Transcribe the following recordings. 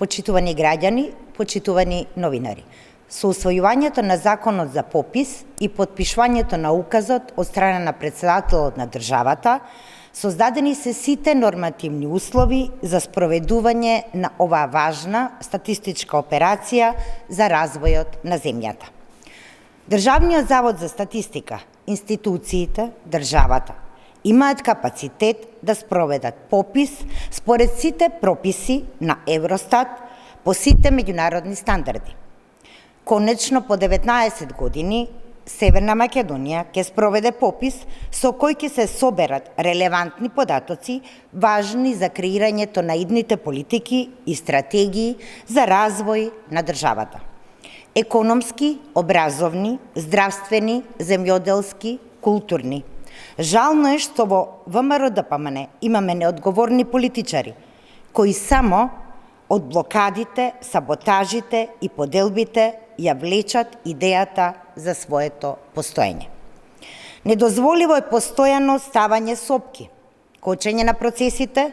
почитувани граѓани, почитувани новинари. Со усвојувањето на Законот за попис и подпишувањето на указот од страна на председателот на државата, создадени се сите нормативни услови за спроведување на оваа важна статистичка операција за развојот на земјата. Државниот завод за статистика, институциите, државата имаат капацитет да спроведат попис според сите прописи на Евростат по сите меѓународни стандарди. Конечно, по 19 години, Северна Македонија ќе спроведе попис со кој ќе се соберат релевантни податоци важни за креирањето на идните политики и стратегии за развој на државата. Економски, образовни, здравствени, земјоделски, културни. Жално е што во ВМРО-ДПМН имаме неодговорни политичари, кои само од блокадите, саботажите и поделбите ја влечат идејата за своето постоење. Недозволиво е постојано ставање сопки, кочење на процесите,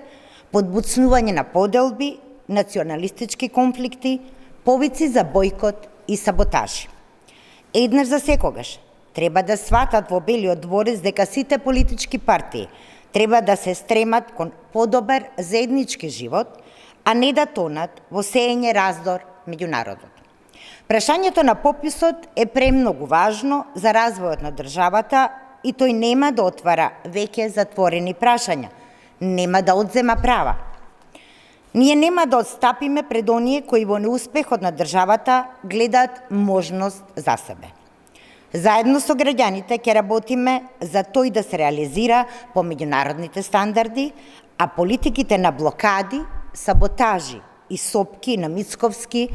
подбуцнување на поделби, националистички конфликти, повици за бојкот и саботажи. Еднаш за секогаш треба да сватат во Белиот дворец дека сите политички партии треба да се стремат кон подобар заеднички живот, а не да тонат во сеење раздор меѓу народот. Прашањето на пописот е премногу важно за развојот на државата и тој нема да отвара веќе затворени прашања, нема да одзема права. Ние нема да отстапиме пред оние кои во неуспехот на државата гледаат можност за себе. Заедно со граѓаните ќе работиме за тој да се реализира по меѓународните стандарди, а политиките на блокади, саботажи и сопки на Мицковски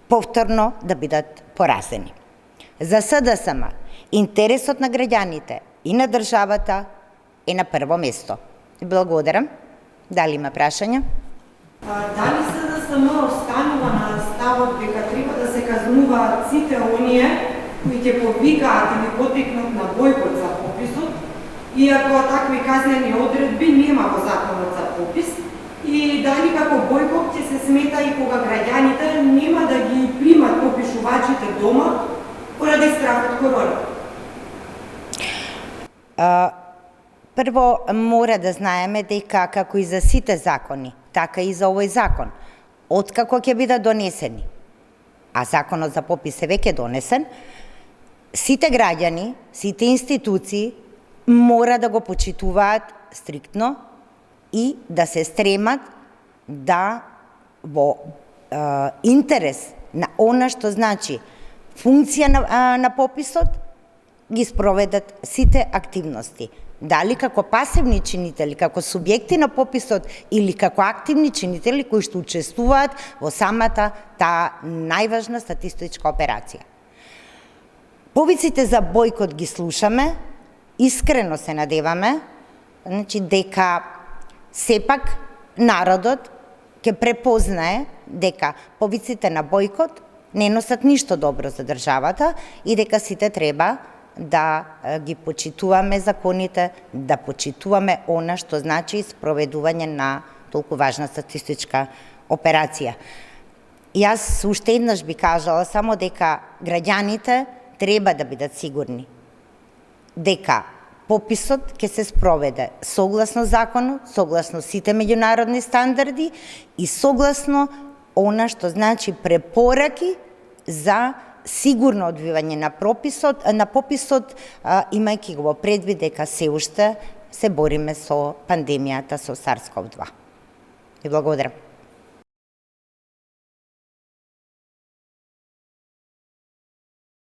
повторно да бидат поразени. За СДСМ, интересот на граѓаните и на државата е на прво место. Благодарам. Дали има прашања? Дали СДСМ останува на ставот дека треба да се казнуваат сите оние кои ќе повикаат или потекнат на бојкот за пописот, иако такви казнени одредби нема во Законот за попис, и дали како бојкот ќе се смета и кога граѓаните нема да ги примат попишувачите дома поради страх од корона? Прво, мора да знаеме дека како и за сите закони, така и за овој закон, откако ќе бидат донесени, а Законот за попис е веќе донесен, сите граѓани, сите институции мора да го почитуваат стриктно и да се стремат да во интерес на она што значи функција на пописот ги спроведат сите активности. Дали како пасивни чинители, како субјекти на пописот или како активни чинители кои што учествуваат во самата таа најважна статистичка операција. Повиците за бојкот ги слушаме, искрено се надеваме, дека сепак народот ќе препознае дека повиците на бојкот не носат ништо добро за државата и дека сите треба да ги почитуваме законите, да почитуваме она што значи спроведување на толку важна статистичка операција. Јас уште еднаш би кажала само дека граѓаните треба да бидат сигурни дека пописот ќе се спроведе согласно законот, согласно сите меѓународни стандарди и согласно она што значи препораки за сигурно одвивање на пописот, имајќи го во предвид дека се уште се бориме со пандемијата со SARS-CoV-2. И благодарам.